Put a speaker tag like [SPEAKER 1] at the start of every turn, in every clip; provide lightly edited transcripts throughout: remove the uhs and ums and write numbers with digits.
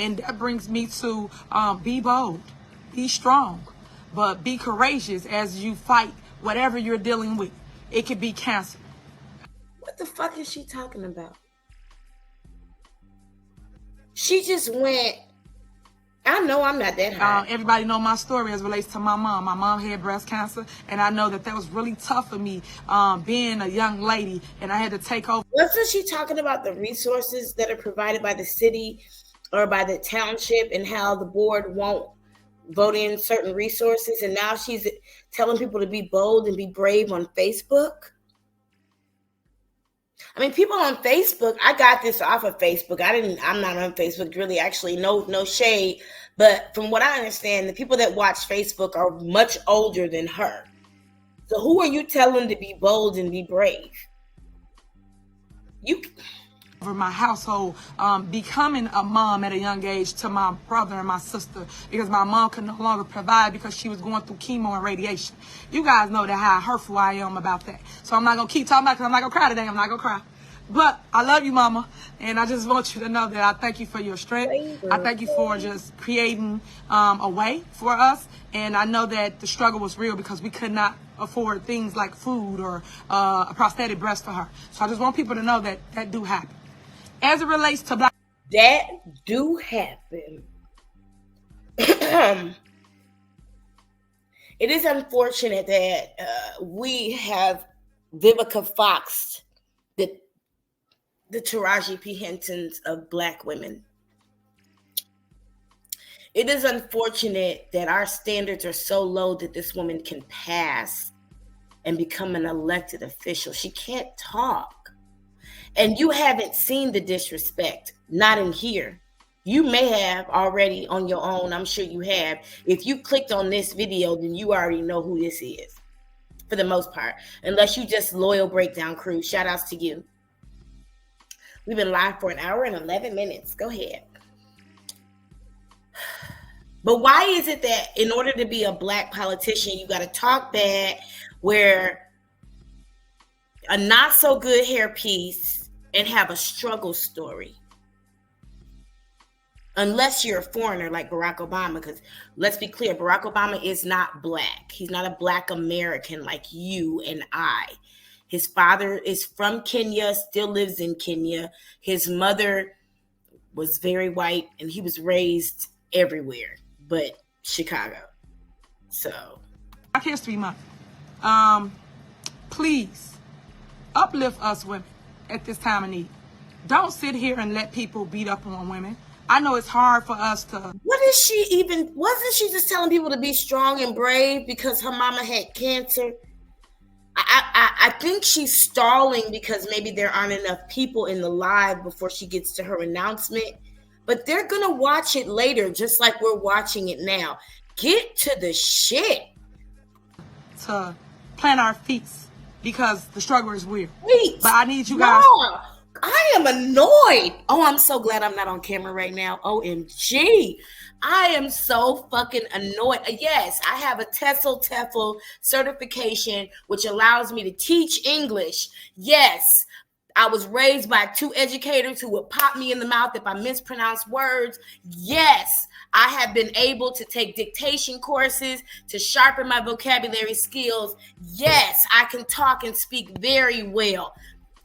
[SPEAKER 1] And that brings me to be bold, be strong, but be courageous as you fight whatever you're dealing with. It could be cancer.
[SPEAKER 2] What the fuck is she talking about? She just went, I know I'm not that high.
[SPEAKER 1] Everybody know my story as it relates to my mom. My mom had breast cancer, and I know that was really tough for me being a young lady, and I had to take over.
[SPEAKER 2] Wasn't she talking about the resources that are provided by the city or by the township and how the board won't vote in certain resources? And now she's telling people to be bold and be brave on Facebook. I mean, people on Facebook, I got this off of Facebook. I'm not on Facebook really, actually, no shade. But from what I understand, the people that watch Facebook are much older than her. So who are you telling to be bold and be brave?
[SPEAKER 1] Over my household, becoming a mom at a young age to my brother and my sister, because my mom could no longer provide because she was going through chemo and radiation. You guys know that how hurtful I am about that. So I'm not going to keep talking about it because I'm not going to cry today. I'm not going to cry. But I love you, Mama, and I just want you to know that I thank you for your strength. I thank you for just creating a way for us, and I know that the struggle was real because we could not afford things like food or a prosthetic breast for her. So I just want people to know that that do happen. As it relates to Black...
[SPEAKER 2] That do happen. It is unfortunate that we have Vivica Fox, the Taraji P. Hentons of Black women. It is unfortunate that our standards are so low that this woman can pass and become an elected official. She can't talk. And you haven't seen the disrespect, not in here. You may have already on your own. I'm sure you have. If you clicked on this video, then you already know who this is, for the most part. Unless you just loyal breakdown crew. Shout outs to you. We've been live for 1 hour and 11 minutes. Go ahead. But why is it that in order to be a Black politician, you got to talk bad, wear a not so good hairpiece, and have a struggle story? Unless you're a foreigner like Barack Obama, because let's be clear, Barack Obama is not Black. He's not a Black American like you and I. His father is from Kenya, still lives in Kenya. His mother was very white, and he was raised everywhere but Chicago. So,
[SPEAKER 1] Black History Month. Please uplift us women at this time of need. Don't sit here and let people beat up on women. I know it's hard for us to...
[SPEAKER 2] Wasn't she just telling people to be strong and brave because her mama had cancer? I think she's stalling because maybe there aren't enough people in the live before she gets to her announcement. But they're going to watch it later, just like we're watching it now. Get to the shit.
[SPEAKER 1] To plant our feet because the struggle is weird.
[SPEAKER 2] Wait,
[SPEAKER 1] but I need you guys...
[SPEAKER 2] I am annoyed. Oh, I'm so glad I'm not on camera right now. OMG. I am so fucking annoyed. Yes, I have a TEFL certification, which allows me to teach English. Yes, I was raised by 2 educators who would pop me in the mouth if I mispronounced words. Yes, I have been able to take dictation courses to sharpen my vocabulary skills. Yes, I can talk and speak very well.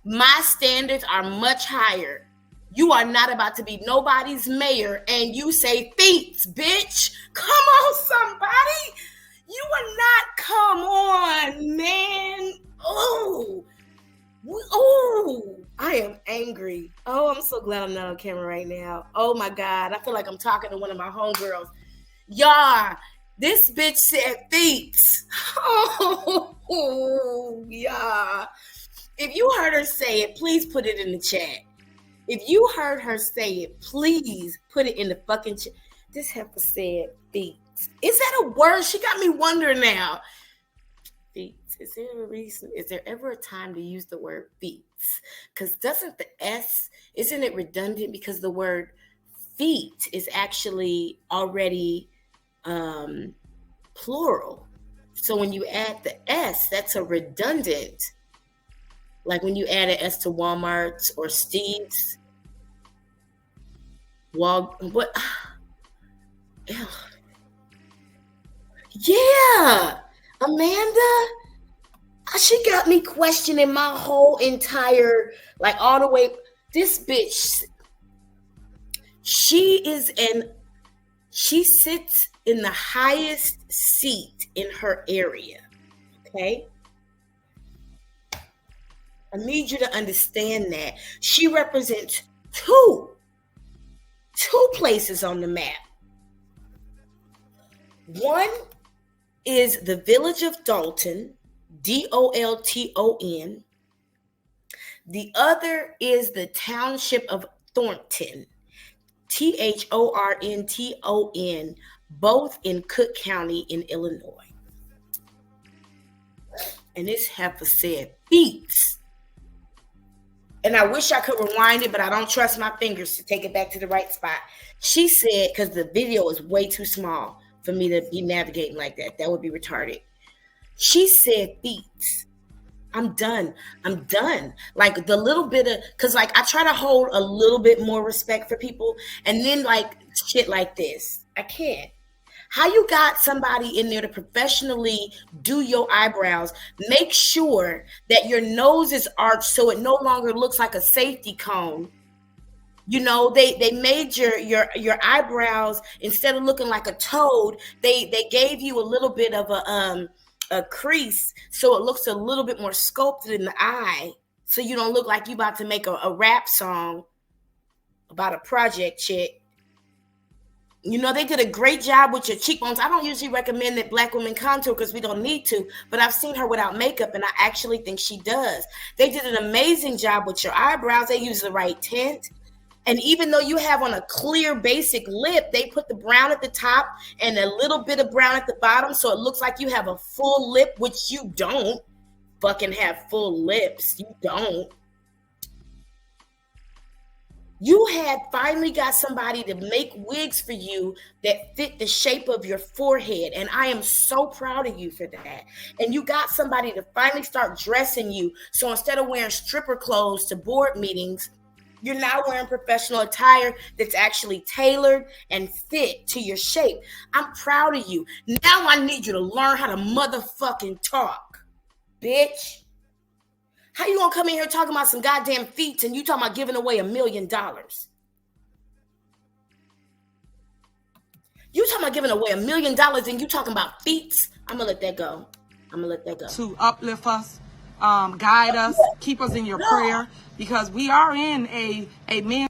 [SPEAKER 2] My standards are much higher. You are not about to be nobody's mayor and you say feet, bitch. Come on, somebody. You are not, come on, man. Oh, I am angry. Oh, I'm so glad I'm not on camera right now. Oh my God. I feel like I'm talking to one of my homegirls. Y'all, this bitch said feet. Oh, yeah. If you heard her say it, please put it in the chat. If you heard her say it, please put it in the fucking chat. This heifer said feet. Is that a word? She got me wondering now. Feet. Is there a reason? Is there ever a time to use the word feet? Because doesn't the S, isn't it redundant? Because the word feet is actually already plural. So when you add the S, that's a redundant. Like when you add an S to Walmart's or Steve's. Well, what? Yeah, Amanda. She got me questioning my whole entire, like, all the way. This bitch, she sits in the highest seat in her area. Okay. I need you to understand that she represents two places on the map. One is the village of Dalton, Dolton. The other is the township of Thornton, Thornton, both in Cook County in Illinois. And this heifer said beats. And I wish I could rewind it, but I don't trust my fingers to take it back to the right spot. She said, because the video is way too small for me to be navigating like that. That would be retarded. She said beats. I'm done. Like the little bit of, because like I try to hold a little bit more respect for people. And then like shit like this, I can't. How you got somebody in there to professionally do your eyebrows, make sure that your nose is arched so it no longer looks like a safety cone. You know, they made your eyebrows, instead of looking like a toad, they gave you a little bit of a crease so it looks a little bit more sculpted in the eye, so you don't look like you about to make a rap song about a project chick. You know, they did a great job with your cheekbones. I don't usually recommend that Black women contour because we don't need to, but I've seen her without makeup and I actually think she does. They did an amazing job with your eyebrows. They used the right tint. And even though you have on a clear basic lip, they put the brown at the top and a little bit of brown at the bottom, so it looks like you have a full lip, which you don't fucking have full lips. You don't. You had finally got somebody to make wigs for you that fit the shape of your forehead. And I am so proud of you for that. And you got somebody to finally start dressing you. So instead of wearing stripper clothes to board meetings, you're now wearing professional attire that's actually tailored and fit to your shape. I'm proud of you. Now I need you to learn how to motherfucking talk, bitch. How you gonna come in here talking about some goddamn feats and you talking about giving away $1 million? You talking about giving away $1 million and you talking about feats? I'm gonna let that go. To
[SPEAKER 1] uplift us, guide us, keep us in your prayer, because we are in a man.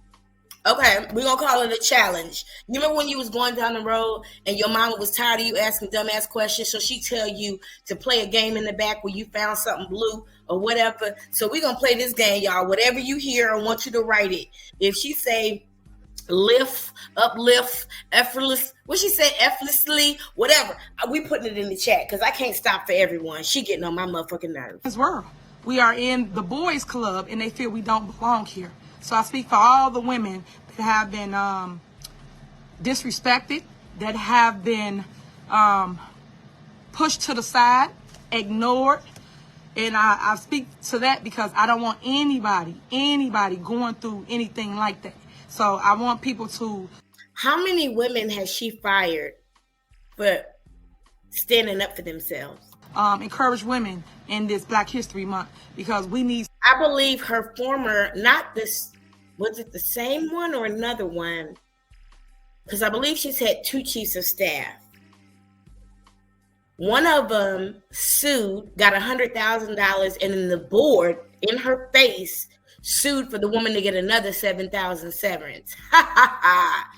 [SPEAKER 2] Okay, we're gonna call it a challenge. You remember when you was going down the road and your mama was tired of you asking dumbass questions, so she tell you to play a game in the back where you found something blue or whatever. So we're gonna play this game, y'all. Whatever you hear, I want you to write it. If she say lift, uplift, effortless, what she said, effortlessly, whatever, we putting it in the chat because I can't stop for everyone. She getting on my motherfucking nerves.
[SPEAKER 1] This world, we are in the boys club and they feel we don't belong here. So I speak for all the women that have been disrespected, that have been pushed to the side, ignored. And I speak to that because I don't want anybody going through anything like that. So I want people to...
[SPEAKER 2] How many women has she fired for standing up for themselves?
[SPEAKER 1] Encourage women in this Black History Month because we need...
[SPEAKER 2] I believe her former, not this, was it the same one or another one? Because I believe she's had 2 chiefs of staff. One of them sued, got $100,000, and then the board, in her face, sued for the woman to get another $7,000 severance. Ha ha ha.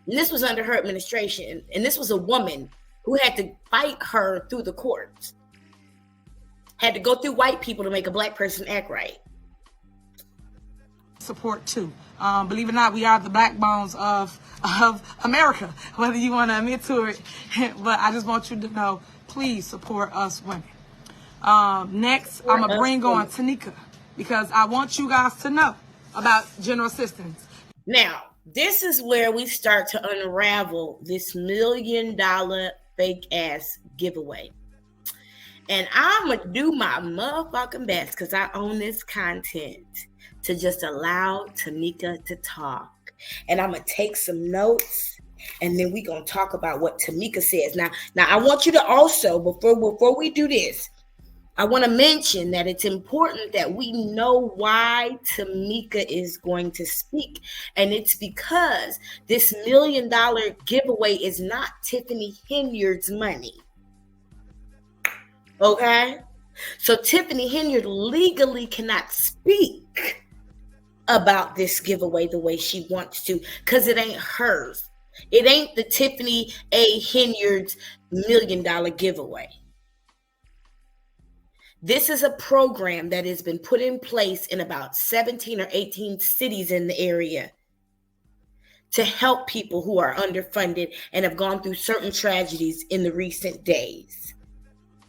[SPEAKER 2] And this was under her administration. And this was a woman who had to fight her through the courts. Had to go through white people to make a Black person act right.
[SPEAKER 1] Support too. Believe it or not, we are the backbones of America, whether you want to admit to it. But I just want you to know, please support us women. Next, I'm going to bring on Tanika because I want you guys to know about general assistance.
[SPEAKER 2] Now, this is where we start to unravel this $1 million fake ass giveaway. And I'm going to do my motherfucking best because I own this content to just allow Tanika to talk. and I'm going to take some notes, and then we're going to talk about what Tamika says. Now I want you to also, before we do this, I want to mention that it's important that we know why Tamika is going to speak. And it's because this $1 million giveaway is not Tiffany Henyard's money. Okay? So Tiffany Henyard legally cannot speak about this giveaway the way she wants to, because it ain't hers. It ain't the Tiffany A. Henyard's $1 million giveaway. This is a program that has been put in place in about 17 or 18 cities in the area to help people who are underfunded and have gone through certain tragedies in the recent days.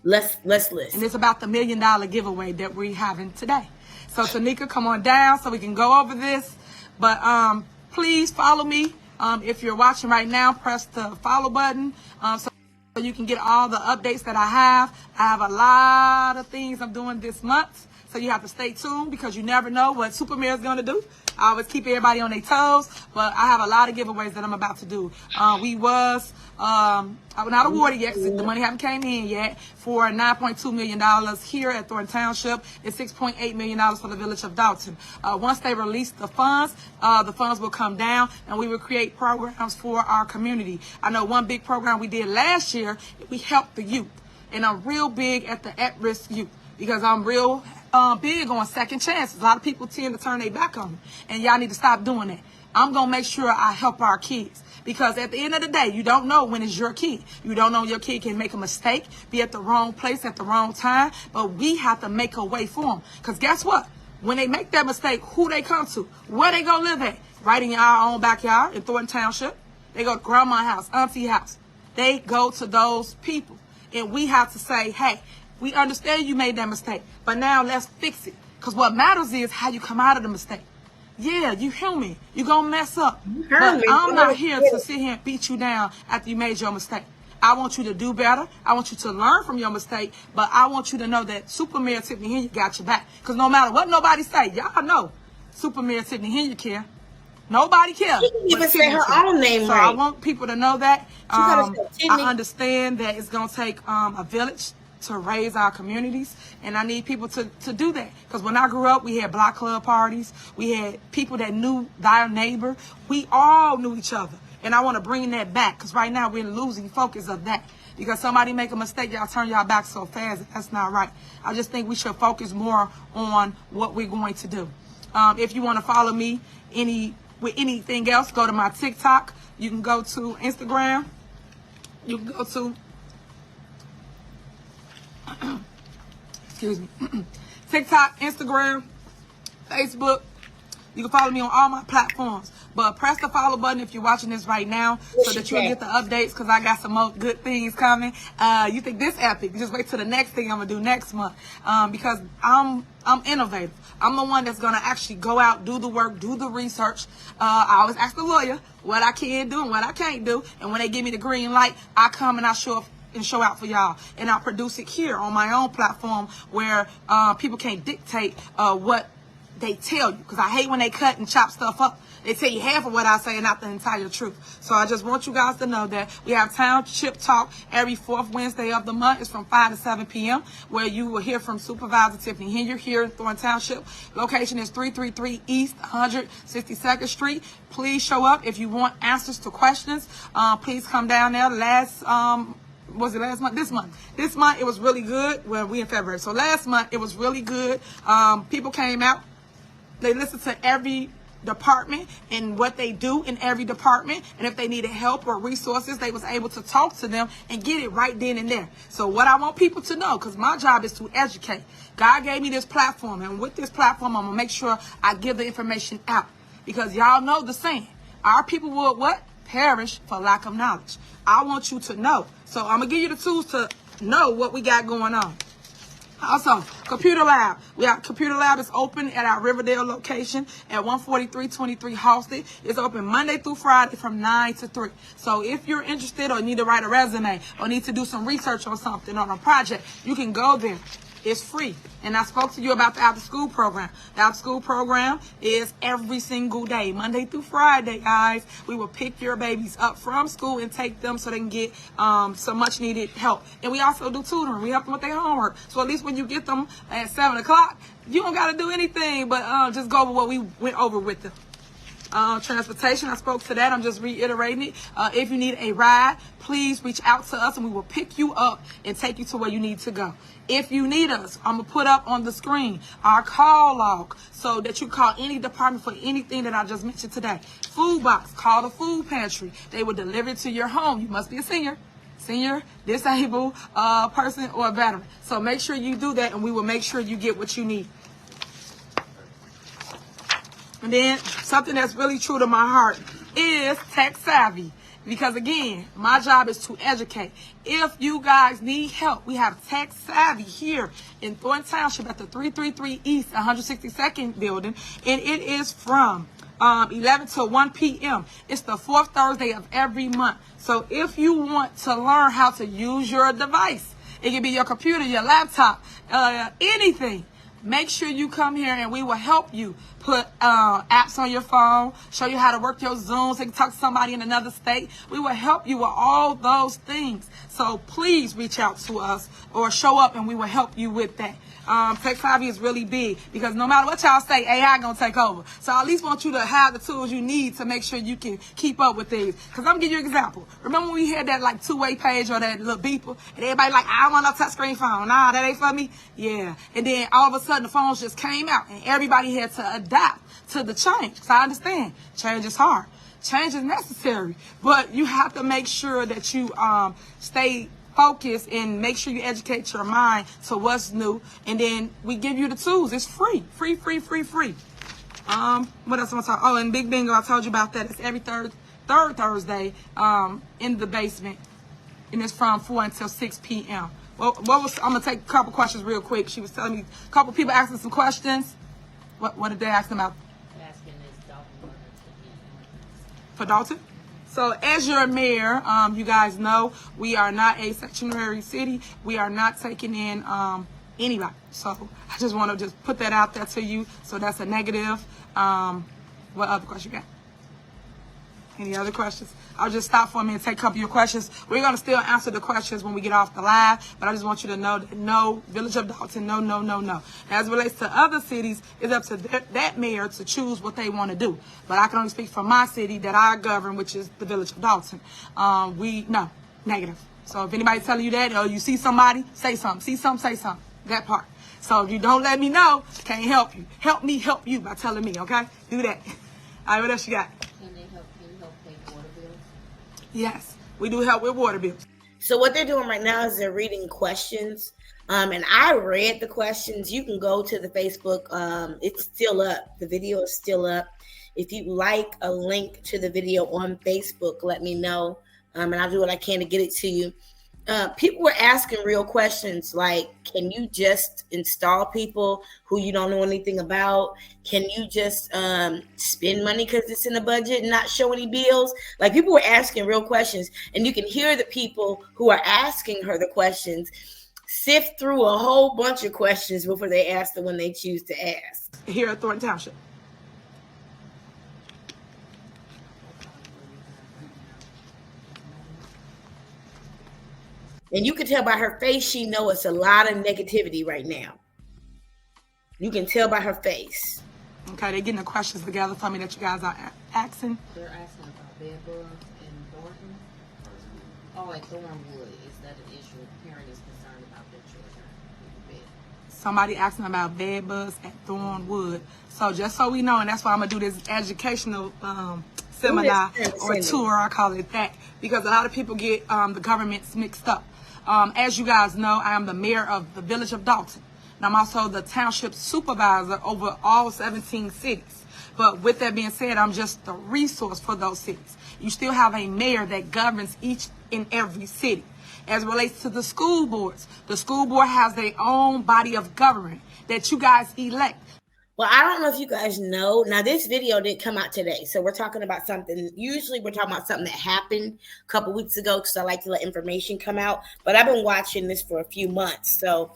[SPEAKER 2] Let's listen.
[SPEAKER 1] And it's about the $1 million giveaway that we're having today. So Tanika, come on down so we can go over this. But please follow me. If you're watching right now, press the follow button. So you can get all the updates that I have. I have a lot of things I'm doing this month. So you have to stay tuned because you never know what Supermare is going to do. I always keep everybody on their toes, but I have a lot of giveaways that I'm about to do. We was not awarded yet because the money haven't came in yet for $9.2 million here at Thornton Township and $6.8 million for the village of Dalton. Once they release the funds will come down and we will create programs for our community. I know one big program we did last year, we helped the youth, and I'm real big at the at-risk youth because I'm real big on second chances. A lot of people tend to turn their back on me, and y'all need to stop doing that. I'm going to make sure I help our kids because at the end of the day, you don't know when it's your kid. You don't know your kid can make a mistake, be at the wrong place at the wrong time, but we have to make a way for them. Because guess what? When they make that mistake, who they come to? Where they go live at? Right in our own backyard in Thornton Township. They go to grandma's house, auntie house. They go to those people. And we have to say, hey, we understand you made that mistake, but now let's fix it. Because what matters is how you come out of the mistake. Yeah, you human. You're going to mess up. But I'm not here to sit here and beat you down after you made your mistake. I want you to do better. I want you to learn from your mistake, but I want you to know that Supermare Tiffany Henyard got your back. Because no matter what nobody say, y'all know Supermare Tiffany Henyard care. Nobody cares.
[SPEAKER 2] She didn't even say her own name
[SPEAKER 1] so
[SPEAKER 2] right.
[SPEAKER 1] I want people to know that. I understand that it's going to take a village to raise our communities, and I need people to do that. Because when I grew up, we had block club parties. We had people that knew thy neighbor. We all knew each other, and I want to bring that back because right now we're losing focus of that. Because somebody make a mistake, y'all turn y'all back so fast. That's not right. I just think we should focus more on what we're going to do. If you want to follow me with anything else, go to my TikTok. You can go to Instagram. You can go to excuse me, TikTok, Instagram, Facebook. You can follow me on all my platforms. But press the follow button if you're watching this right now so that you'll get the updates because I got some more good things coming. You think this epic? Just wait till the next thing I'm going to do next month because I'm innovative. I'm the one that's going to actually go out, do the work, do the research. I always ask the lawyer what I can do and what I can't do. And when they give me the green light, I come and I show out for y'all, and I'll produce it here on my own platform where people can't dictate what they tell you, because I hate when they cut and chop stuff up. They tell you half of what I say and not the entire truth. So I just want you guys to know that we have Township Talk every fourth Wednesday of the month. It's from 5 to 7 p.m. where you will hear from Supervisor Tiffany Henyard here in Thornton Township. Location is 333 East 162nd Street. Please show up if you want answers to questions. Please come down there. Was it last month? This month it was really good. Well, we in February, so last month it was really good. People came out, they listened to every department and what they do in every department, and if they needed help or resources, they was able to talk to them and get it right then and there. So what I want people to know, because my job is to educate, God gave me this platform, and with this platform I'm gonna make sure I give the information out, because y'all know the saying, our people will what? Perish for lack of knowledge. I want you to know. So I'm going to give you the tools to know what we got going on. Also, Computer Lab. We have Computer Lab is open at our Riverdale location at 14323 Halsted. It's open Monday through Friday from 9 to 3. So if you're interested or need to write a resume or need to do some research on something on a project, you can go there. It's free. And I spoke to you about the after school program. The after school program is every single day, Monday through Friday, guys. We will pick your babies up from school and take them so they can get some much needed help. And we also do tutoring. We help them with their homework. So at least when you get them at 7 o'clock, you don't got to do anything but just go over what we went over with them. Transportation, I spoke to that. I'm just reiterating it. If you need a ride, please reach out to us and we will pick you up and take you to where you need to go. If you need us, I'm going to put up on the screen our call log so that you call any department for anything that I just mentioned today. Food box, call the food pantry. They will deliver it to your home. You must be a senior, disabled person, or a veteran. So make sure you do that and we will make sure you get what you need. And then something that's really true to my heart is tech savvy. Because again, my job is to educate. If you guys need help, we have tech savvy here in Thornton Township at the 333 East 162nd building. And it is from 11 to 1 p.m. It's the fourth Thursday of every month. So if you want to learn how to use your device, it can be your computer, your laptop, anything. Make sure you come here and we will help you put apps on your phone, show you how to work your Zoom so you can talk to somebody in another state. We will help you with all those things. So please reach out to us or show up and we will help you with that. Tech savvy is really big because no matter what y'all say, AI gonna take over. So I at least want you to have the tools you need to make sure you can keep up with things. Because I'm gonna give you an example. Remember when we had that like two-way page or that little beeper and everybody like, I don't want no touchscreen phone. Nah, that ain't for me. Yeah. And then all of a sudden the phones just came out and everybody had to adapt to the change. Because I understand change is hard. Change is necessary. But you have to make sure that you stay focus and make sure you educate your mind to what's new, and then we give you the tools. It's free. What else am I talking? Oh, and Big Bingo, I told you about that. It's every third Thursday in the basement, and it's from 4 until 6 p.m. I'm gonna take a couple questions real quick. She was telling me a couple people asking some questions. What did they ask them about?
[SPEAKER 3] Asking this Dalton
[SPEAKER 1] for Dalton. So as your mayor, you guys know we are not a sanctuary city. We are not taking in anybody. So I just want to just put that out there to you. So that's a negative. What other question you got? Any other questions? I'll just stop for a minute and take a couple of your questions. We're going to still answer the questions when we get off the live, but I just want you to know that no, Village of Dalton, no. As it relates to other cities, it's up to that mayor to choose what they want to do. But I can only speak for my city that I govern, which is the Village of Dalton. No, negative. So if anybody's telling you that, or you see somebody, say something. See something, say something. That part. So if you don't let me know, can't help you. Help me help you by telling me, okay? Do that. All right, what else you got?
[SPEAKER 3] Can they help pay water bills?
[SPEAKER 1] Yes, we do help with water bills.
[SPEAKER 2] So what they're doing right now is they're reading questions. And I read the questions. You can go to the Facebook. It's still up. The video is still up. If you like a link to the video on Facebook, let me know. And I'll do what I can to get it to you. People were asking real questions like, can you just install people who you don't know anything about? Can you just spend money because it's in the budget and not show any bills? Like, people were asking real questions, and you can hear the people who are asking her the questions sift through a whole bunch of questions before they ask the one they choose to ask.
[SPEAKER 1] Here at Thornton Township.
[SPEAKER 2] And you can tell by her face, she knows it's a lot of negativity right now. You can tell by her face.
[SPEAKER 1] Okay, they're getting the questions together for me that you guys are asking.
[SPEAKER 3] They're asking about bed bugs in Thornton. Oh, at Thornwood, is that an issue? A parent is concerned about their children in bed.
[SPEAKER 1] Somebody asking about bed bugs at Thornwood. So just so we know, and that's why I'm going to do this educational seminar or tour, I call it that, because a lot of people get the governments mixed up. As you guys know, I am the mayor of the Village of Dalton. And I'm also the township supervisor over all 17 cities. But with that being said, I'm just the resource for those cities. You still have a mayor that governs each and every city. As it relates to the school boards, the school board has their own body of government that you guys elect.
[SPEAKER 2] Well, I don't know if you guys know. Now, this video did come out today. So we're talking about something. Usually we're talking about something that happened a couple weeks ago because I like to let information come out. But I've been watching this for a few months. So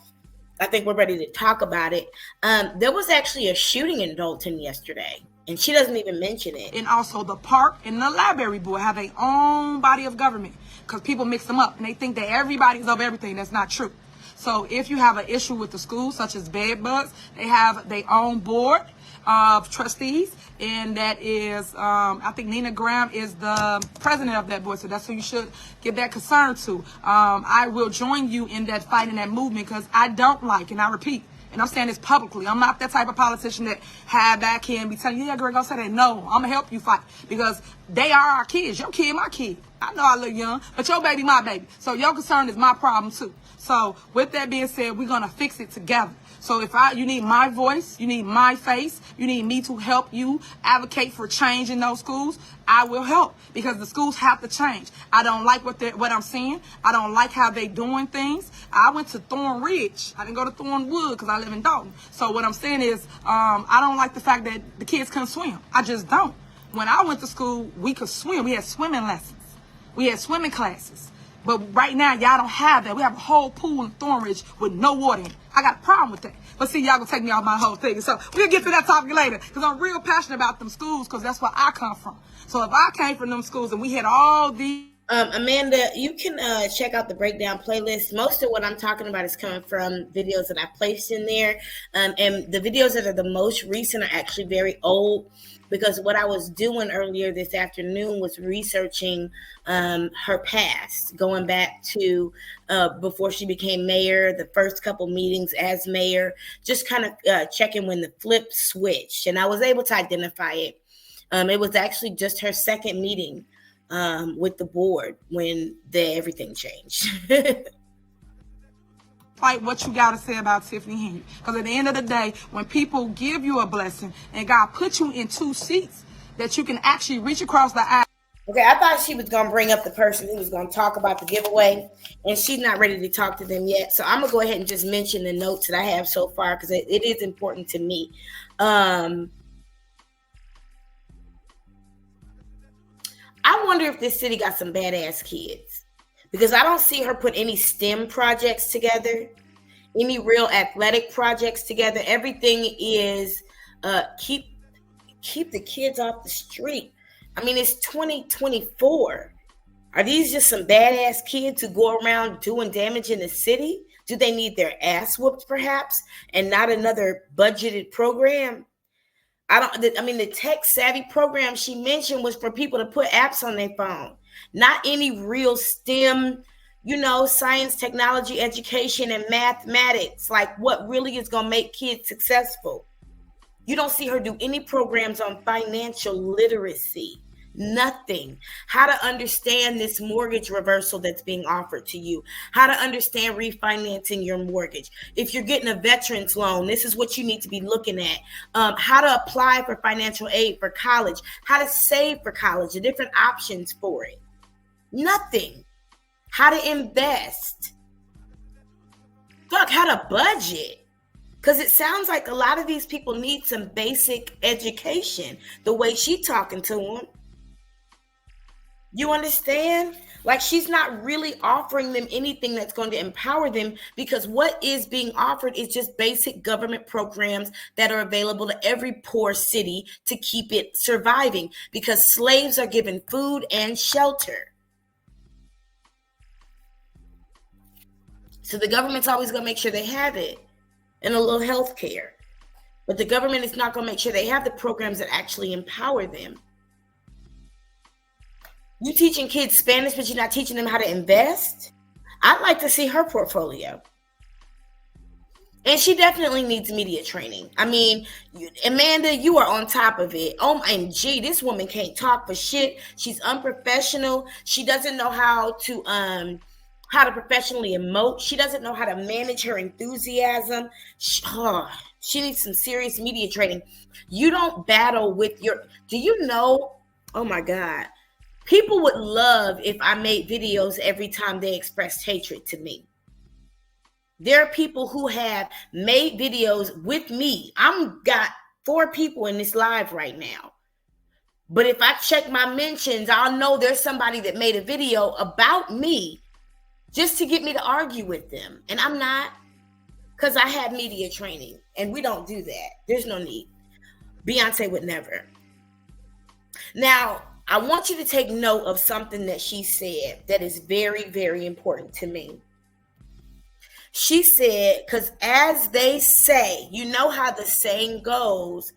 [SPEAKER 2] I think we're ready to talk about it. There was actually a shooting in Dalton yesterday, and she doesn't even mention it.
[SPEAKER 1] And also the park and the library board have their own body of government, because people mix them up and they think that everybody's of everything. That's not true. So if you have an issue with the school, such as bed bugs, they have their own board of trustees, and that is, I think Nina Graham is the president of that board, so that's who you should give that concern to. I will join you in that fight and that movement, because I don't like, and I repeat, and I'm saying this publicly, I'm not that type of politician that have back here and be telling you, yeah, girl, go say that. No, I'm gonna help you fight, because they are our kids. Your kid, my kid. I know I look young, but your baby, my baby. So your concern is my problem too. So with that being said, we're gonna fix it together. So if you need my voice, you need my face, you need me to help you advocate for change in those schools, I will help, because the schools have to change. I don't like what I'm seeing. I don't like how they doing things. I went to Thorn Ridge. I didn't go to Thornwood because I live in Dalton. So what I'm saying is, I don't like the fact that the kids couldn't swim. I just don't. When I went to school, we could swim. We had swimming lessons. We had swimming classes. But right now, y'all don't have that. We have a whole pool in Thornridge with no water in it. I got a problem with that. But see, y'all gonna take me off my whole thing. So we'll get to that topic later, because I'm real passionate about them schools, because that's where I come from. So if I came from them schools and we had all these...
[SPEAKER 2] Amanda, you can check out the breakdown playlist. Most of what I'm talking about is coming from videos that I placed in there. And the videos that are the most recent are actually very old, because what I was doing earlier this afternoon was researching her past, going back to before she became mayor, the first couple meetings as mayor, just kind of checking when the flip switched. And I was able to identify it. It was actually just her second meeting with the board when everything changed.
[SPEAKER 1] Fight what you got to say about Tiffany Henyard. Because at the end of the day, when people give you a blessing and God put you in two seats, that you can actually reach across the aisle.
[SPEAKER 2] Okay, I thought she was going to bring up the person who was going to talk about the giveaway, and she's not ready to talk to them yet. So I'm going to go ahead and just mention the notes that I have so far, because it is important to me. I wonder if this city got some badass kids, because I don't see her put any STEM projects together, any real athletic projects together. Everything is keep the kids off the street. I mean, it's 2024. Are these just some badass kids who go around doing damage in the city? Do they need their ass whooped perhaps, and not another budgeted program? The tech savvy program she mentioned was for people to put apps on their phone, not any real STEM, science, technology, education, and mathematics, like what really is going to make kids successful. You don't see her do any programs on financial literacy. Nothing. How to understand this mortgage reversal that's being offered to you. How to understand refinancing your mortgage. If you're getting a veterans loan, this is what you need to be looking at. How to apply for financial aid for college. How to save for college. The different options for it. Nothing. How to invest. Fuck, how to budget. Because it sounds like a lot of these people need some basic education. The way she talking to them. You understand? Like, she's not really offering them anything that's going to empower them, because what is being offered is just basic government programs that are available to every poor city to keep it surviving, because slaves are given food and shelter. So the government's always going to make sure they have it, and a little health care. But the government is not going to make sure they have the programs that actually empower them. You teaching kids Spanish, but you're not teaching them how to invest? I'd like to see her portfolio. And she definitely needs media training. I mean, Amanda, you are on top of it. OMG, this woman can't talk for shit. She's unprofessional. She doesn't know how to professionally emote. She doesn't know how to manage her enthusiasm. She needs some serious media training. You don't battle with do you know? Oh my God. People would love if I made videos every time they expressed hatred to me. There are people who have made videos with me. I've got 4 people in this live right now. But if I check my mentions, I'll know there's somebody that made a video about me just to get me to argue with them. And I'm not. Because I had media training, and we don't do that. There's no need. Beyonce would never. Now, I want you to take note of something that she said that is very, very important to me. She said, because as they say, you know how the saying goes,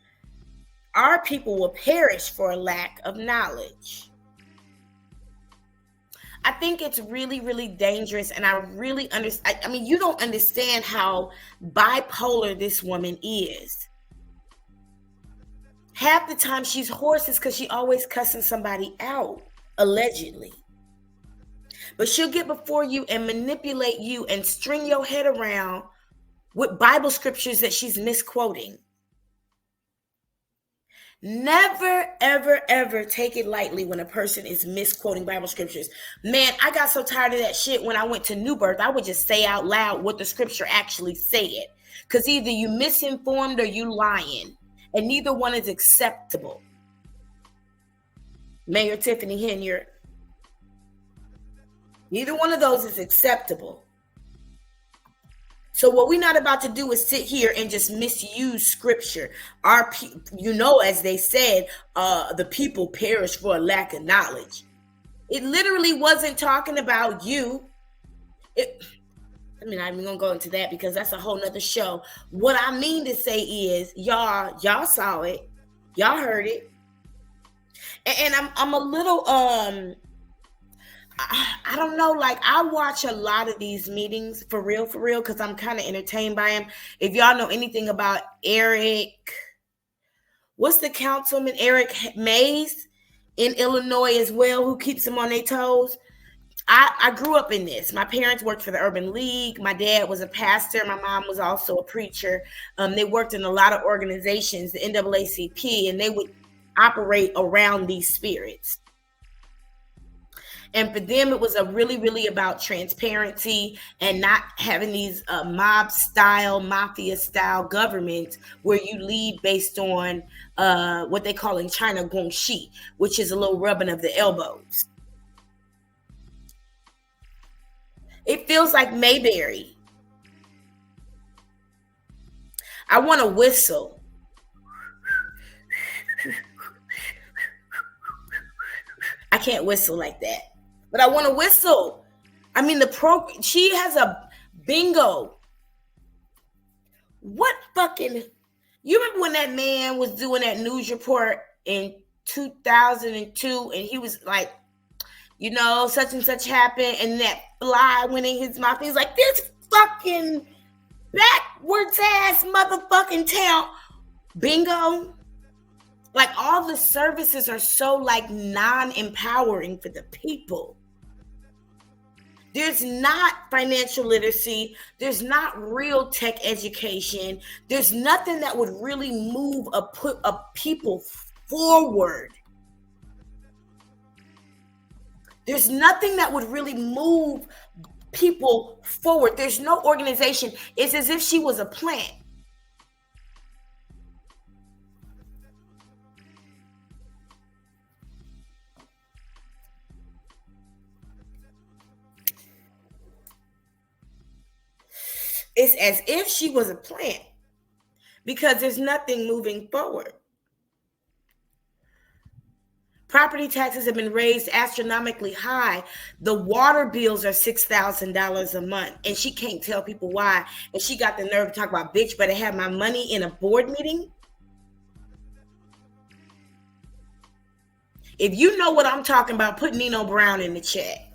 [SPEAKER 2] our people will perish for a lack of knowledge. I think it's really, really dangerous, and I really understand. I mean, you don't understand how bipolar this woman is. Half the time she's hoarse is because she always cussing somebody out, allegedly. But she'll get before you and manipulate you and string your head around with Bible scriptures that she's misquoting. Never, ever, ever take it lightly when a person is misquoting Bible scriptures. Man, I got so tired of that shit when I went to New Birth. I would just say out loud what the scripture actually said. Because either you misinformed or you lying. And neither one is acceptable. Mayor Tiffany Henyard. Neither one of those is acceptable. So what we're not about to do is sit here and just misuse scripture. As they said, the people perish for a lack of knowledge. It literally wasn't talking about you. I'm not even gonna go into that because that's a whole nother show. What I mean to say is, y'all saw it, y'all heard it, and I'm a little I don't know, like I watch a lot of these meetings for real, because I'm kind of entertained by them. If y'all know anything about what's the councilman, Eric Mays in Illinois as well, who keeps them on their toes? I grew up in this. My parents worked for the Urban League. My dad was a pastor. My mom was also a preacher. They worked in a lot of organizations, the NAACP, and they would operate around these spirits. And for them, it was really, really about transparency and not having these mafia-style governments where you lead based on what they call in China gongxi, which is a little rubbing of the elbows. It feels like Mayberry. I want to whistle. I can't whistle like that. But I want to whistle. I mean, she has a bingo. What fucking... You remember when that man was doing that news report in 2002 and he was like, such and such happened, and that fly went in his mouth. He's like, this fucking backwards ass motherfucking town. Bingo. Like, all the services are so like non-empowering for the people. There's not financial literacy. There's not real tech education. There's nothing that would really move put a people forward. There's nothing that would really move people forward. There's no organization. It's as if she was a plant. It's as if she was a plant because there's nothing moving forward. Property taxes have been raised astronomically high. The water bills are $6,000 a month, and she can't tell people why. And she got the nerve to talk about, bitch, better have my money in a board meeting. If you know what I'm talking about, put Nino Brown in the chat.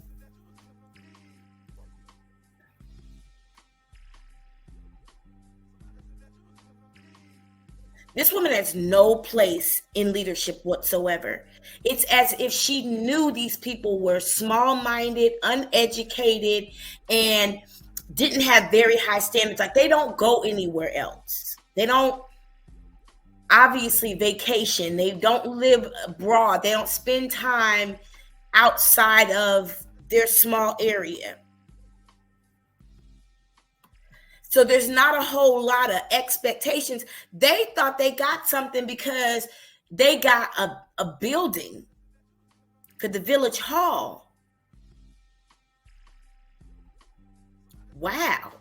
[SPEAKER 2] This woman has no place in leadership whatsoever. It's as if she knew these people were small-minded, uneducated, and didn't have very high standards. Like, they don't go anywhere else. They don't obviously vacation. They don't live abroad. They don't spend time outside of their small area. So there's not a whole lot of expectations. They thought they got something because they got a building for the village hall. Wow.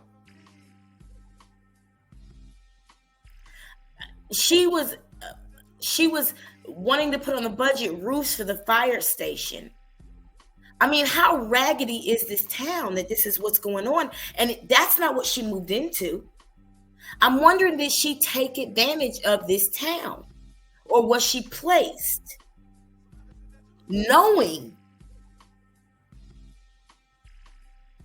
[SPEAKER 2] she was wanting to put on the budget roofs for the fire station. I mean, how raggedy is this town that this is what's going on? And that's not what she moved into. I'm wondering, did she take advantage of this town? Or was she placed knowing?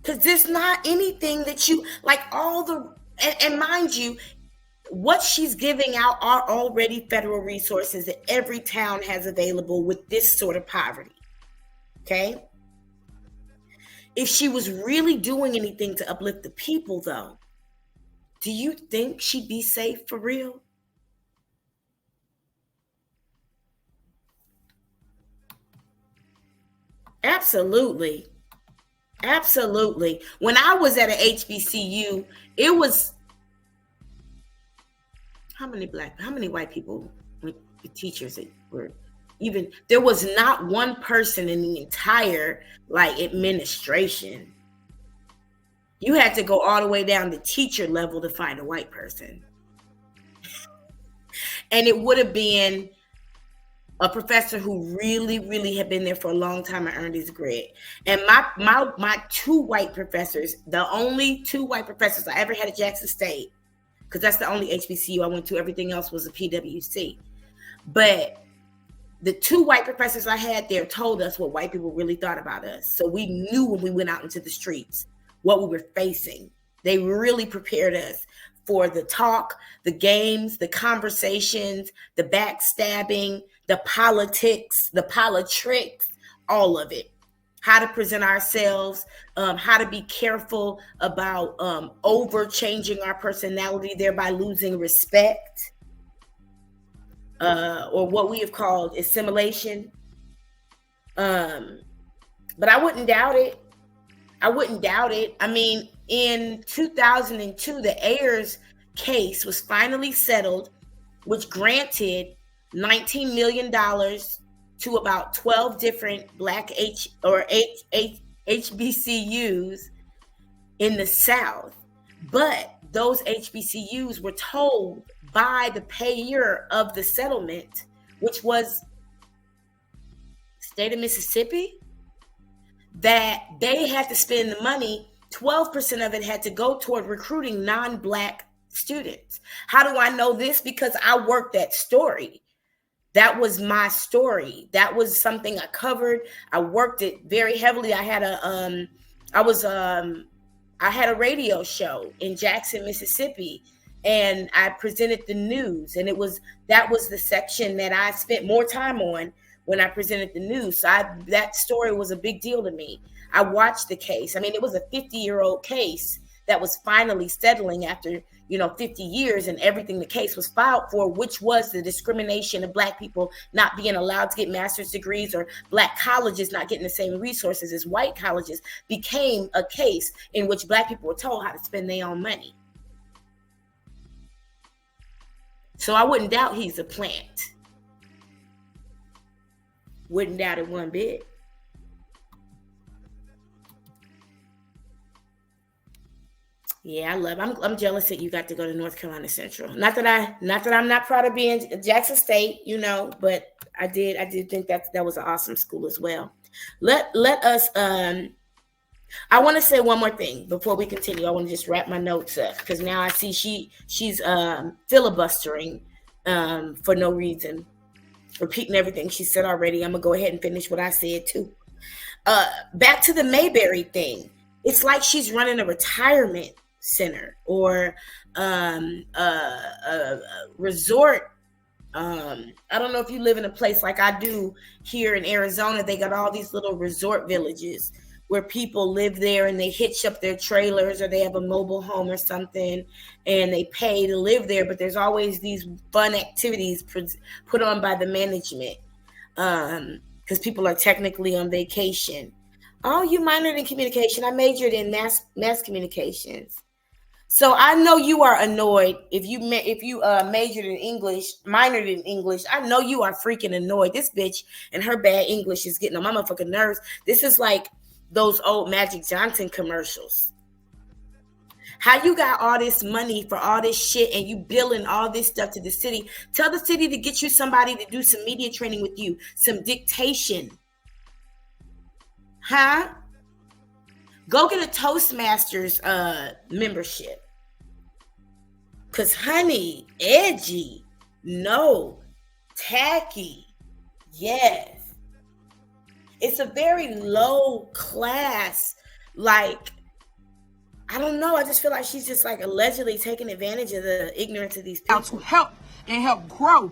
[SPEAKER 2] Because there's not anything that you, like all the, and mind you, what she's giving out are already federal resources that every town has available with this sort of poverty. Okay? If she was really doing anything to uplift the people, though, do you think she'd be safe for real? Absolutely. Absolutely. When I was at an HBCU, it was how many white people were the teachers that were even, there was not one person in the entire like administration. You had to go all the way down to teacher level to find a white person. And it would have been a professor who really, really had been there for a long time and earned his grade. And my two white professors, the only two white professors I ever had at Jackson State, because that's the only HBCU I went to, everything else was a PWC. But the two white professors I had there told us what white people really thought about us. So we knew when we went out into the streets what we were facing. They really prepared us for the talk, the games, the conversations, the backstabbing, the politics, the politricks, all of it. How to present ourselves, how to be careful about over changing our personality, thereby losing respect, or what we have called assimilation. But I wouldn't doubt it. I mean, in 2002, the Ayers case was finally settled, which granted $19 million to about 12 different Black HBCUs in the South. But those HBCUs were told by the payer of the settlement, which was the state of Mississippi, that they had to spend the money. 12% of it had to go toward recruiting non-Black students. How do I know this? Because I worked that story. That was my story. That was something I covered. I worked it very heavily. I had a radio show in Jackson, Mississippi, and I presented the news. And that was the section that I spent more time on when I presented the news. So that story was a big deal to me. I watched the case. I mean, it was a 50-year-old case that was finally settling after 50 years, and everything the case was filed for, which was the discrimination of Black people not being allowed to get master's degrees, or Black colleges not getting the same resources as white colleges, became a case in which Black people were told how to spend their own money. So I wouldn't doubt he's a plant. Wouldn't doubt it one bit. Yeah, I'm jealous that you got to go to North Carolina Central. Not that I'm not proud of being Jackson State, but I did think that was an awesome school as well. Let us I want to say one more thing before we continue. I want to just wrap my notes up, because now I see she's filibustering for no reason, repeating everything she said already. I'm gonna go ahead and finish what I said too. Back to the Mayberry thing. It's like she's running a retirement center or a resort. I don't know if you live in a place like I do here in Arizona. They got all these little resort villages where people live there and they hitch up their trailers, or they have a mobile home or something, and they pay to live there. But there's always these fun activities put on by the management, because people are technically on vacation. Oh, you minored in communication. I majored in mass communications. So I know you are annoyed if you majored in English, minored in English. I know you are freaking annoyed. This bitch and her bad English is getting on my motherfucking nerves. This is like those old Magic Johnson commercials. How you got all this money for all this shit and you billing all this stuff to the city? Tell the city to get you somebody to do some media training with you, some dictation. Huh? Go get a Toastmasters membership. Cause honey, edgy, no, tacky, yes. It's a very low class, like, I don't know. I just feel like she's just like allegedly taking advantage of the ignorance of these people.
[SPEAKER 1] To help and help grow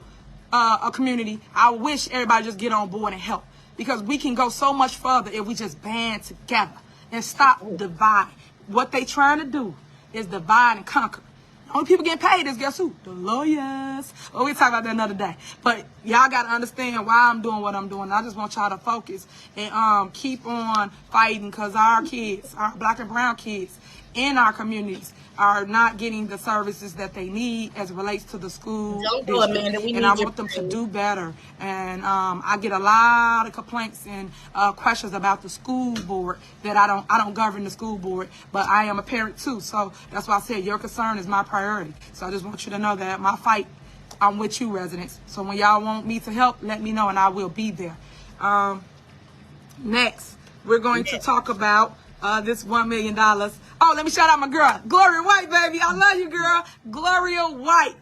[SPEAKER 1] a community, I wish everybody just get on board and help, because we can go so much further if we just band together and stop divide. What they trying to do is divide and conquer. The only people getting paid is, guess who? The lawyers. Oh, we'll talk about that another day. But y'all got to understand why I'm doing what I'm doing. I just want y'all to focus and keep on fighting, because our kids, our black and brown kids in our communities, are not getting the services that they need as it relates to the school district. And I want them to do better. And I get a lot of complaints and questions about the school board, that I don't govern the school board, but I am a parent too. So that's why I said your concern is my priority. So I just want you to know that my fight, I'm with you, residents. So when y'all want me to help, let me know and I will be there. Next, we're going to talk about this $1 million. Oh, let me shout out my girl, Gloria White, baby. I love you, girl. Gloria White.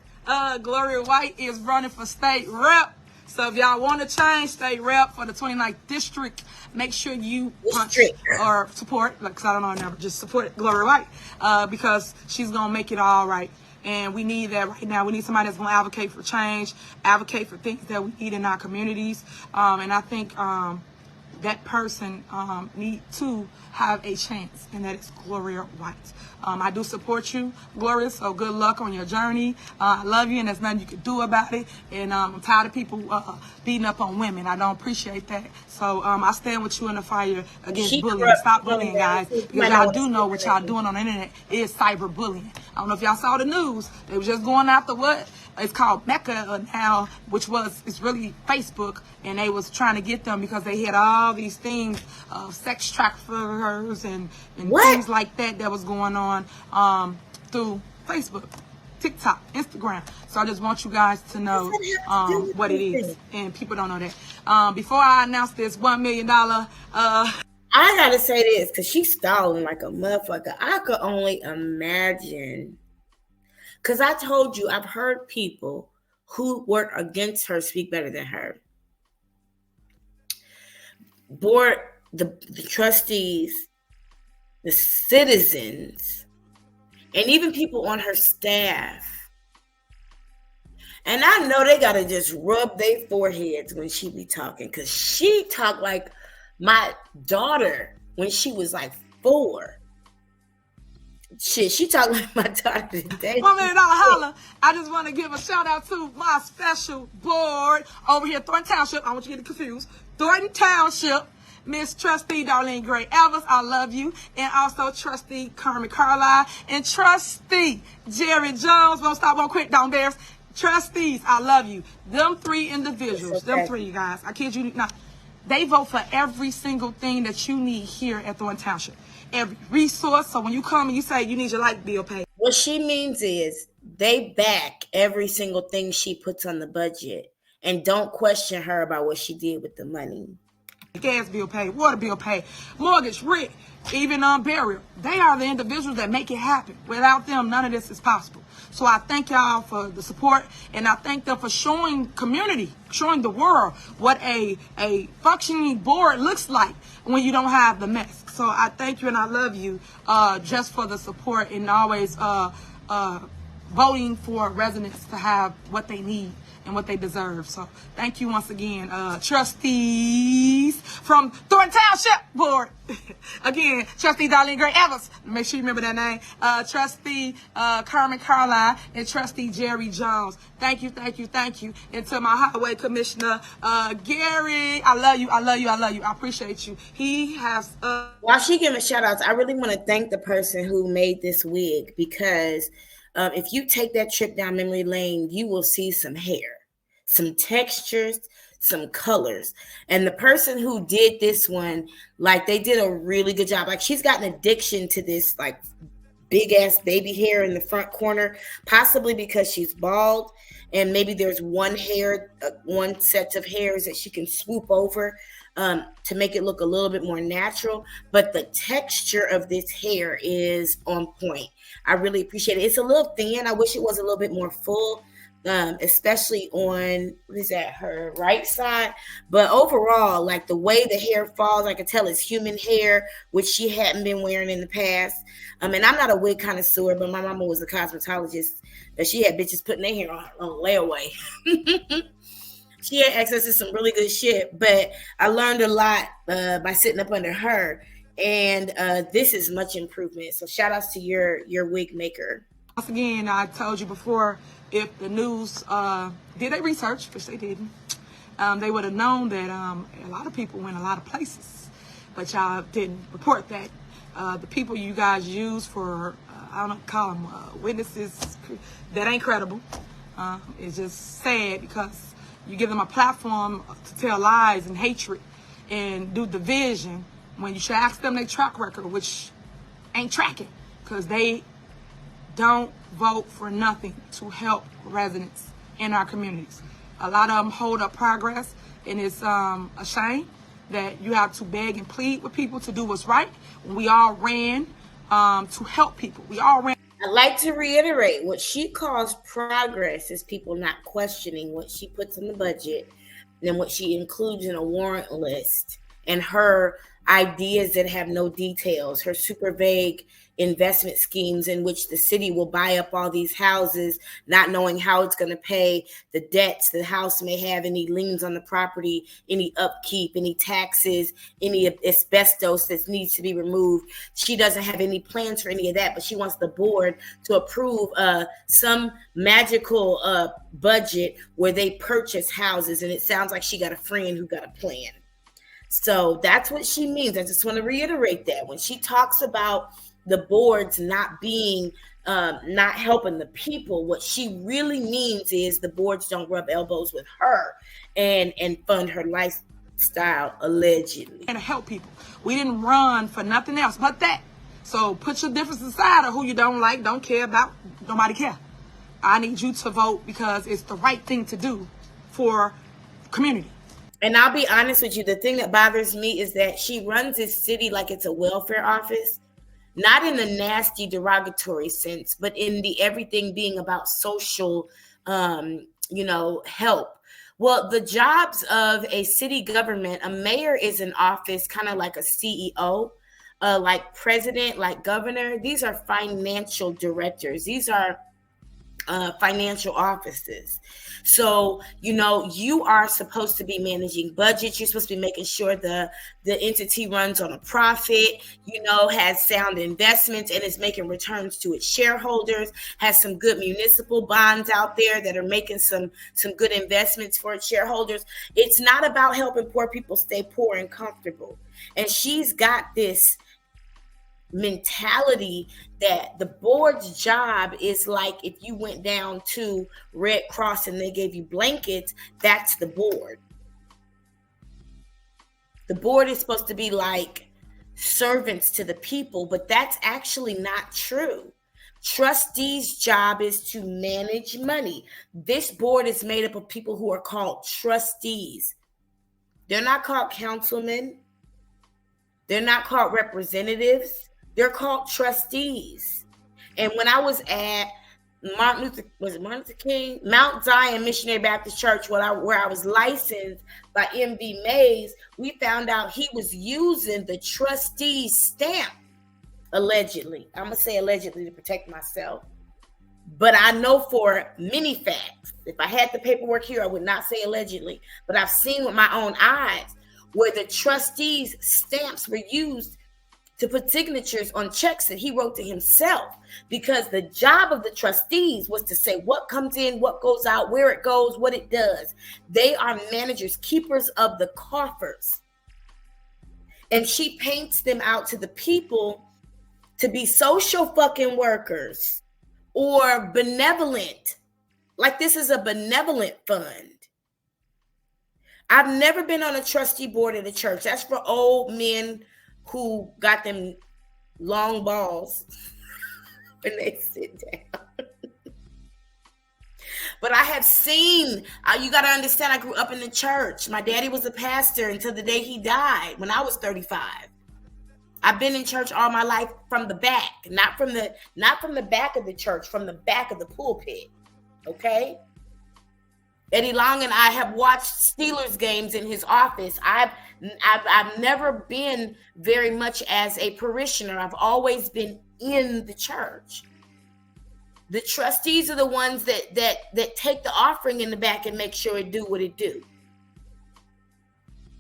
[SPEAKER 1] Gloria White is running for state rep. So if y'all want to change state rep for the 29th district, make sure you punch or support, because I don't know her number, just support Gloria White, because she's going to make it all right. And we need that right now. We need somebody that's going to advocate for change, advocate for things that we need in our communities. And I think that person need to have a chance, and that is Gloria White. I do support you, Gloria, so good luck on your journey. I love you, and there's nothing you can do about it. And I'm tired of people beating up on women. I don't appreciate that. So I stand with you in the fire against bullying. Stop bullying, guys, because y'all do know what y'all doing on the internet is cyberbullying. I don't know if y'all saw the news. They was just going after what? It's called Mecca now, it's really Facebook, and they was trying to get them because they had all these things, sex traffickers and things like that was going on through Facebook, TikTok, Instagram. So I just want you guys to know what it is, and people don't know that. Before I announce this $1 million,
[SPEAKER 2] I gotta say this, because she's stalling like a motherfucker. I could only imagine. Because I told you, I've heard people who work against her speak better than her. Board, the trustees, the citizens, and even people on her staff. And I know they got to just rub their foreheads when she be talking, because she talked like my daughter when she was like 4. Shit, she talking like my daughter today.
[SPEAKER 1] $1 million holla. I just want to give a shout out to my special board over here, Thornton Township. I want you to get confused. Thornton Township, Miss Trustee Darlene Gray Evans, I love you. And also Trustee Carmen Carlisle and Trustee Jerry Jones. Won't stop, won't quit, don't bears. Trustees, I love you. Them 3 individuals, them 3, you guys, I kid you not, they vote for every single thing that you need here at Thornton Township. Every resource. So when you come and you say you need your light bill paid,
[SPEAKER 2] what she means is they back every single thing she puts on the budget and don't question her about what she did with the money.
[SPEAKER 1] Gas bill paid, water bill paid, mortgage, rent, even burial. They are the individuals that make it happen. Without them, none of this is possible. So I thank y'all for the support, and I thank them for showing community, showing the world what a functioning board looks like when you don't have the mess. So I thank you and I love you just for the support and always voting for residents to have what they need and what they deserve. So thank you once again, trustees from Thornton Township Board. Again, Trustee Darlene Gray Evans. Make sure you remember that name. Trustee Carmen Carlisle and Trustee Jerry Jones. Thank you, thank you, thank you. And to my Highway Commissioner, Gary, I love you, I love you, I love you. I appreciate you. He has...
[SPEAKER 2] While she giving shout outs, I really want to thank the person who made this wig, because if you take that trip down memory lane, you will see some hair, some textures, some colors. And the person who did this one, like, they did a really good job. Like, she's got an addiction to this, like, big ass baby hair in the front corner, possibly because she's bald, and maybe there's one set of hairs that she can swoop over to make it look a little bit more natural. But the texture of this hair is on point. I really appreciate it. It's a little thin. I wish it was a little bit more full, especially on, her right side. But overall, like the way the hair falls, I can tell it's human hair, which she hadn't been wearing in the past. And I'm not a wig connoisseur, but my mama was a cosmetologist, that she had bitches putting their hair on layaway. She had access to some really good shit, but I learned a lot by sitting up under her, and this is much improvement. So shout outs to your wig maker.
[SPEAKER 1] Once again, I told you before, if the news did their research, which they didn't, they would have known that a lot of people went a lot of places, but y'all didn't report that. The people you guys use for, I don't know, call them witnesses, that ain't credible. It's just sad because you give them a platform to tell lies and hatred and do division when you should ask them their track record, which ain't tracking, because they don't vote for nothing to help residents in our communities. A lot of them hold up progress, and it's a shame that you have to beg and plead with people to do what's right when we all ran to help people. We all ran.
[SPEAKER 2] I'd like to reiterate, what she calls progress is people not questioning what she puts in the budget and what she includes in a warrant list, and her ideas that have no details, her super vague investment schemes in which the city will buy up all these houses, not knowing how it's going to pay the debts the house may have, any liens on the property, any upkeep, any taxes, any asbestos that needs to be removed. She doesn't have any plans for any of that, but she wants the board to approve some magical budget where they purchase houses. And it sounds like she got a friend who got a plan. So that's what she means. I just want to reiterate that when she talks about the boards not being, not helping the people, what she really means is the boards don't rub elbows with her and fund her lifestyle, allegedly.
[SPEAKER 1] And to help people. We didn't run for nothing else but that. So put your differences aside of who you don't like, don't care about. Nobody care. I need you to vote because it's the right thing to do for the community.
[SPEAKER 2] And I'll be honest with you, the thing that bothers me is that she runs this city like it's a welfare office, not in a nasty, derogatory sense, but in the everything being about social, help. Well, the jobs of a city government, a mayor is an office, kind of like a CEO, like president, like governor. These are financial directors. These are financial offices. So, you are supposed to be managing budgets. You're supposed to be making sure the entity runs on a profit, has sound investments and is making returns to its shareholders, has some good municipal bonds out there that are making some good investments for its shareholders. It's not about helping poor people stay poor and comfortable. And she's got this mentality that the board's job is like if you went down to Red Cross and they gave you blankets, that's the board. The board is supposed to be like servants to the people, but that's actually not true. Trustees' job is to manage money. This board is made up of people who are called trustees. They're not called councilmen. They're not called representatives. They're called trustees. And when I was at Mount Zion Missionary Baptist Church, where I was licensed by MV Mays, we found out he was using the trustee stamp, allegedly. I'm going to say allegedly to protect myself. But I know for many facts, if I had the paperwork here, I would not say allegedly. But I've seen with my own eyes where the trustees' stamps were used to put signatures on checks that he wrote to himself, because the job of the trustees was to say what comes in, what goes out, where it goes, what it does. They are managers, keepers of the coffers. And she paints them out to the people to be social fucking workers or benevolent. Like this is a benevolent fund. I've never been on a trustee board at a church. That's for old men who got them long balls when they sit down. But I have seen, you got to understand, I grew up in the church. My daddy was a pastor until the day he died when I was 35. I've been in church all my life from the back, not from the back of the church, from the back of the pulpit. Okay? Eddie Long and I have watched Steelers games in his office. I've never been very much as a parishioner. I've always been in the church. The trustees are the ones that take the offering in the back and make sure it do what it do.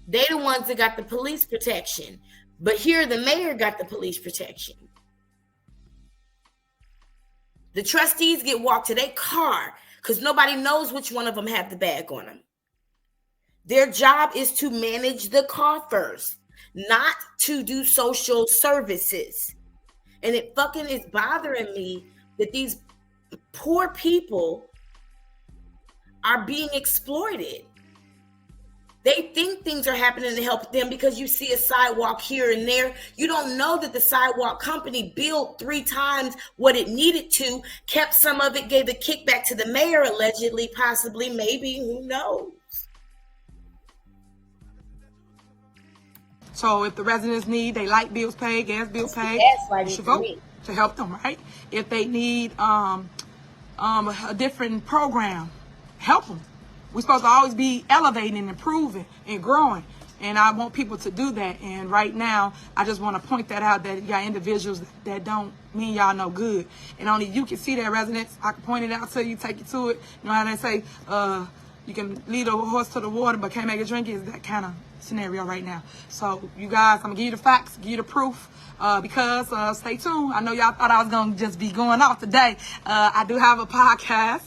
[SPEAKER 2] They're the ones that got the police protection. But here the mayor got the police protection. The trustees get walked to their car because nobody knows which one of them have the bag on them. Their job is to manage the coffers, not to do social services. And it fucking is bothering me that these poor people are being exploited. They think things are happening to help them because you see a sidewalk here and there. You don't know that the sidewalk company built 3 times what it needed to, kept some of it, gave a kickback to the mayor, allegedly, possibly, maybe, who knows?
[SPEAKER 1] So if the residents need their light bills paid, gas bills paid, you should vote to help them, right? If they need a different program, help them. We're supposed to always be elevating and improving and growing. And I want people to do that. And right now, I just want to point that out, that you got individuals that don't mean y'all no good. And only you can see that, residents. I can point it out to you, take you to it. You know how they say, you can lead a horse to the water, but can't make it drink. Is that kind of scenario right now. So you guys, I'm going to give you the facts, give you the proof. Because stay tuned. I know y'all thought I was going to just be going off today. I do have a podcast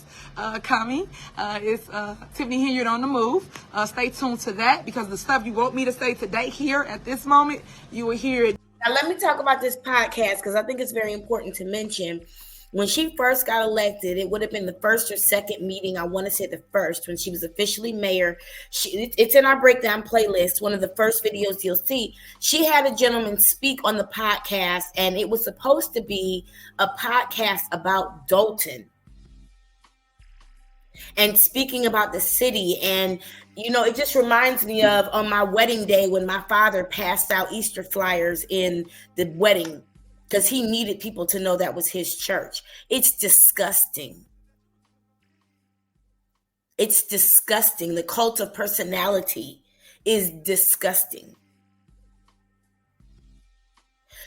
[SPEAKER 1] coming. It's Tiffany Henyard on the Move. Stay tuned to that, because the stuff you want me to say today here at this moment, you will hear it.
[SPEAKER 2] Now let me talk about this podcast, because I think it's very important to mention. When she first got elected, it would have been the first or second meeting. I want to say the first, when she was officially mayor. It's in our breakdown playlist. One of the first videos you'll see. She had a gentleman speak on the podcast, and it was supposed to be a podcast about Dalton and speaking about the city. And, you know, it just reminds me of on my wedding day when my father passed out Easter flyers in the wedding, because he needed people to know that was his church. It's disgusting. It's disgusting. The cult of personality is disgusting.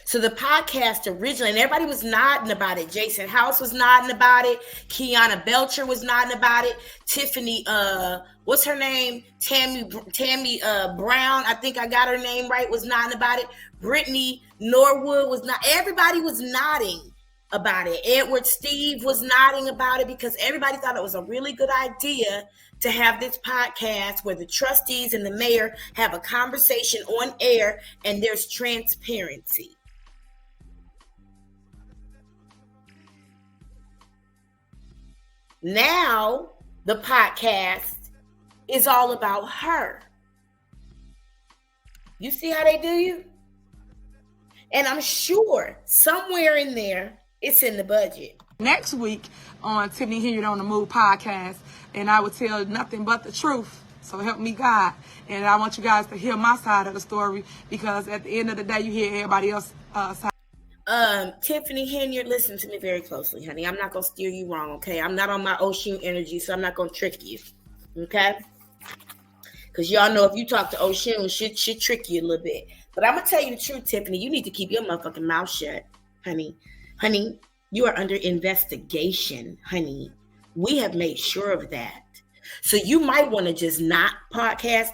[SPEAKER 2] So the podcast originally, and everybody was nodding about it. Jason House was nodding about it. Kiana Belcher was nodding about it. Tiffany, what's her name? Tammy Brown, I think I got her name right, was nodding about it. Brittany Norwood was not. Everybody was nodding about it. Edward Steve was nodding about it, because everybody thought it was a really good idea to have this podcast where the trustees and the mayor have a conversation on air and there's transparency. Now the podcast is all about her. You see how they do you? And I'm sure somewhere in there, it's in the budget.
[SPEAKER 1] Next week on Tiffany Henyard on the Move podcast, and I will tell nothing but the truth. So help me God. And I want you guys to hear my side of the story, because at the end of the day, you hear everybody else's side.
[SPEAKER 2] Tiffany Henyard, listen to me very closely, honey. I'm not going to steer you wrong, okay? I'm not on my Oshun energy, so I'm not going to trick you, okay? Because y'all know if you talk to Oshun, she'll trick you a little bit. But I'm going to tell you the truth, Tiffany. You need to keep your motherfucking mouth shut, honey. Honey, you are under investigation, honey. We have made sure of that. So you might want to just not podcast.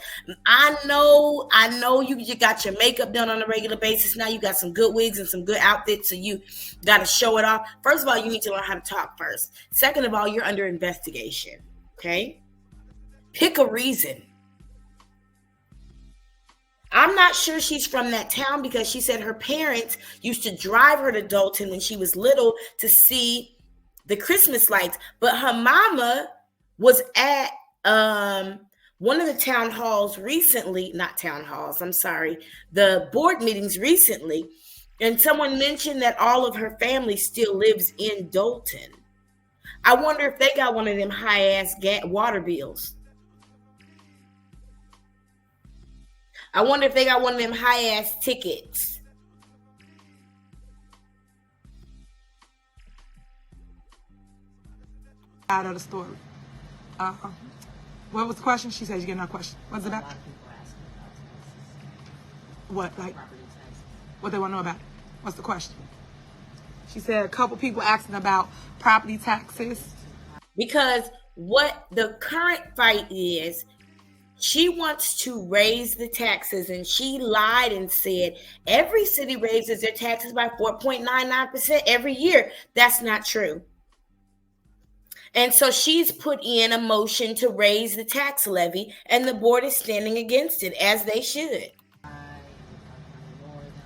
[SPEAKER 2] I know you got your makeup done on a regular basis. Now you got some good wigs and some good outfits, so you got to show it off. First of all, you need to learn how to talk first. Second of all, you're under investigation, okay? Pick a reason. I'm not sure she's from that town, because she said her parents used to drive her to Dalton when she was little to see the Christmas lights. But her mama was at one of the town halls recently, not town halls, I'm sorry, the board meetings recently. And someone mentioned that all of her family still lives in Dalton. I wonder if they got one of them high-ass water bills. I wonder if they got one of them high-ass tickets.
[SPEAKER 1] Out of the story. What was the question? She said you get another question. What's it
[SPEAKER 3] A
[SPEAKER 1] about?
[SPEAKER 3] lot of people are asking about taxes,
[SPEAKER 1] What, like,
[SPEAKER 3] property taxes.
[SPEAKER 1] what they want to know about it? What's the question? She said a couple people asking about property taxes.
[SPEAKER 2] Because what the current fight is, she wants to raise the taxes, and she lied and said every city raises their taxes by 4.99% every year. That's not true. And so she's put in a motion to raise the tax levy, and the board is standing against it, as they should.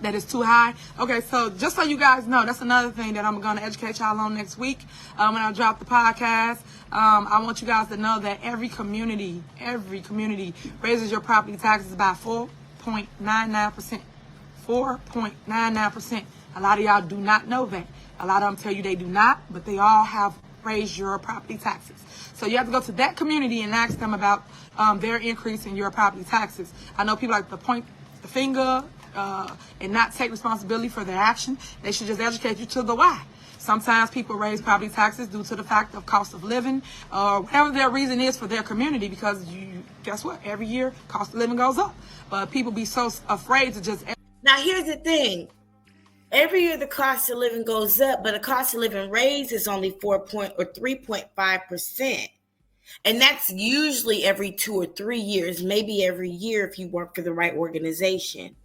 [SPEAKER 1] That is too high. Okay, so just so you guys know, that's another thing that I'm going to educate y'all on next week when I drop the podcast. I want you guys to know that every community raises your property taxes by 4.99%. 4.99%. A lot of y'all do not know that. A lot of them tell you they do not, but they all have raised your property taxes. So you have to go to that community and ask them about their increase in your property taxes. I know people like to point the finger and not take responsibility for their action. They should just educate you to the why. Sometimes people raise property taxes due to the fact of cost of living or whatever their reason is for their community, because guess what? Every year cost of living goes up. But people be so afraid to just...
[SPEAKER 2] Now, here's the thing. Every year the cost of living goes up, but the cost of living raise is only 3.5%. And that's usually every 2 or 3 years, maybe every year if you work for the right organization.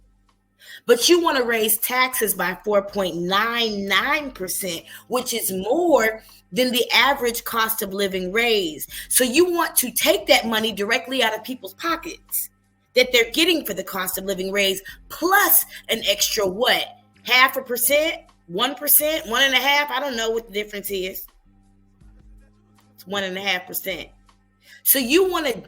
[SPEAKER 2] But you want to raise taxes by 4.99%, which is more than the average cost of living raise. So you want to take that money directly out of people's pockets that they're getting for the cost of living raise, plus an extra what? 0.5%, 1%, 1.5%. I don't know what the difference is. It's 1.5%. So you want to,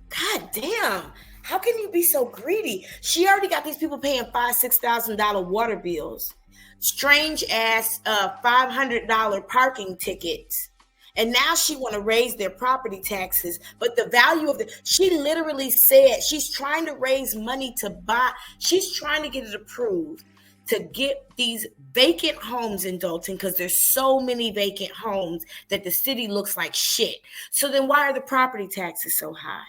[SPEAKER 2] God damn. How can you be so greedy? She already got these people paying $5,000-$6,000 water bills, strange ass $500 parking tickets, and now she want to raise their property taxes. But the value of she literally said she's trying to raise money to buy. She's trying to get it approved to get these vacant homes in Dalton, because there's so many vacant homes that the city looks like shit. So then why are the property taxes so high?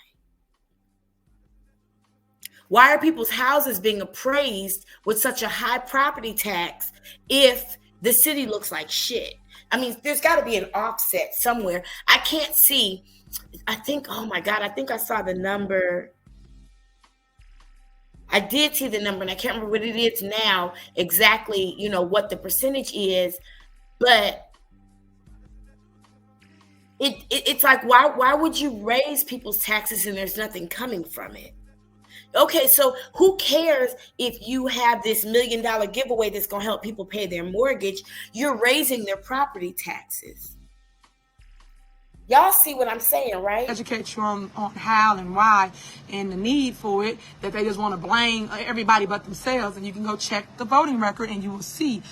[SPEAKER 2] Why are people's houses being appraised with such a high property tax if the city looks like shit? I mean, there's got to be an offset somewhere. I can't see. I think, oh my God, I think I saw the number. I did see the number, and I can't remember what it is now exactly, what the percentage is. But it's like, why would you raise people's taxes and there's nothing coming from it? Okay, so who cares if you have this $1 million giveaway that's going to help people pay their mortgage? You're raising their property taxes. Y'all see what I'm saying, right?
[SPEAKER 1] Educate you on how and why and the need for it, that they just want to blame everybody but themselves. And you can go check the voting record and you will see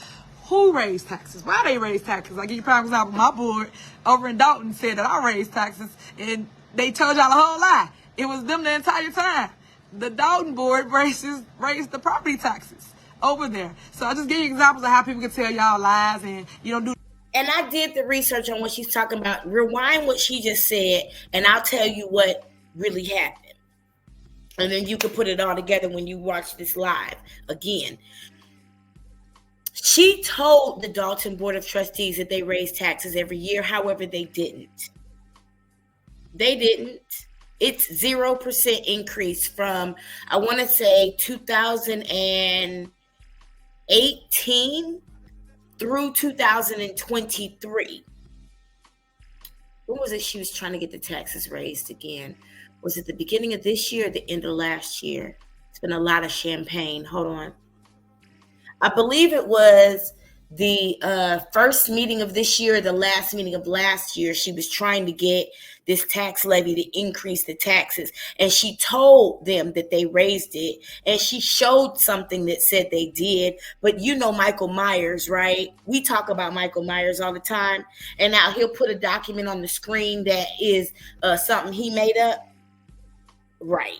[SPEAKER 1] who raised taxes, why they raised taxes. I give you a prime example. My board over in Dalton said that I raised taxes, and they told y'all a whole lie. It was them the entire time. The Dalton board raised the property taxes over there. So I just give you examples of how people can tell y'all lies and you don't do.
[SPEAKER 2] And I did the research on what she's talking about. Rewind what she just said, and I'll tell you what really happened. And then you can put it all together when you watch this live again. She told the Dalton Board of Trustees that they raise taxes every year. However, they didn't. They didn't. It's 0% increase from, I want to say, 2018 through 2023. When was it she was trying to get the taxes raised again? Was it the beginning of this year or the end of last year? It's been a lot of champagne. Hold on. I believe it was the first meeting of this year, the last meeting of last year, she was trying to get this tax levy to increase the taxes. And she told them that they raised it. And she showed something that said they did. But you know Michael Myers, right? We talk about Michael Myers all the time. And now he'll put a document on the screen that is something he made up. Right.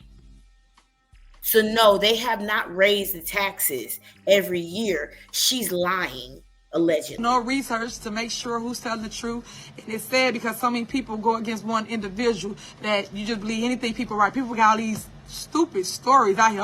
[SPEAKER 2] So no, they have not raised the taxes every year. She's lying, allegedly.
[SPEAKER 1] No research to make sure who's telling the truth. And it's sad because so many people go against one individual that you just believe anything people write. People got all these stupid stories out here.